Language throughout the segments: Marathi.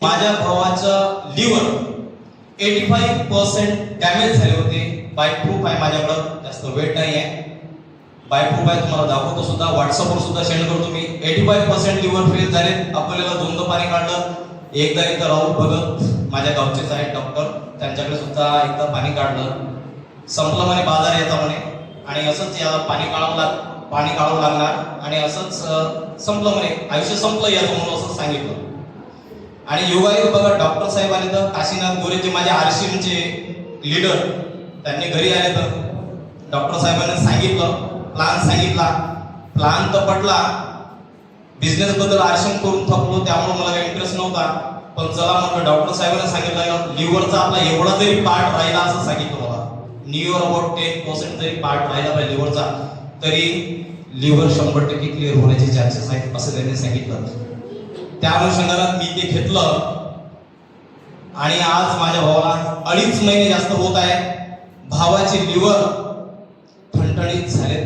माझ्या भावाचं लिव्हर 85% डॅमेज झाले होते. बाय प्रूफ आहे माझ्याकडं, जास्त वेट नाही आहे, बाय प्रूफ आहे, तुम्हाला दाखवतो सुद्धा, व्हॉट्सअपवर सुद्धा सेंड करतो मी. 85% लिव्हर फेल झाले. आपल्याला दोनदा पाणी काढलं. एकदा इथं राहुल भगत माझ्या गावचेच आहेत डॉक्टर, त्यांच्याकडे सुद्धा एकदा पाणी काढलं. संपलं म्हणे, बाजार येता म्हणे, आणि असंच याला पाणी काढावं लागणार आणि असंच संपलं म्हणे, आयुष्य संपलं याचं म्हणून असं सांगितलं. आणि योगायोग बघा, डॉक्टर साहेब आले तर काशीनाथ गोरे जे माझे आरसीएमचे लीडर, त्यांनी घरी आले तर डॉक्टर साहेबांनी सांगितलं, प्लान सांगितला, प्लान तर पटला. बिझनेस बद्दल आरसीएम करून थकलो, त्यामुळे मला काही इंटरेस्ट नव्हता. पण चला म्हटलं, डॉक्टर साहेबांनी सांगितलं लिव्हरचा आपला एवढा जरी पार्ट राहिला असं सांगितलं मला, नियर अबाउट 10% जरी पार्ट राहिला पाहिजे लिव्हरचा, तरी लिव्हर 100% क्लिअर होण्याचे चान्सेस आहेत असं त्यांनी सांगितलं. त्या अनुषंगाने मी ते घेतलं आणि आज माझ्या भावाला 2.5 महिने जास्त होत आहे. भावाचे लिव्हर ठणठणीत झाले.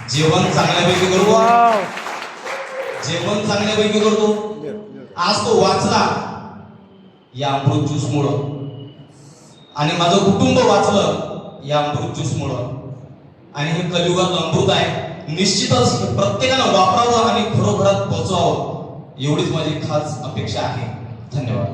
जेवण चांगल्यापैकी करतो, जेवण चांगल्यापैकी करतो. आज तो वाचला या अमृत ज्यूस मुळे, आणि माझं कुटुंब वाचलं या अमृत ज्यूस मुळे. आणि हे कलियुगात अमृत आहे, निश्चितच प्रत्येकानं वापरावं आणि घरोघरात पोहोचवावं, एवढीच माझी खास अपेक्षा आहे. धन्यवाद.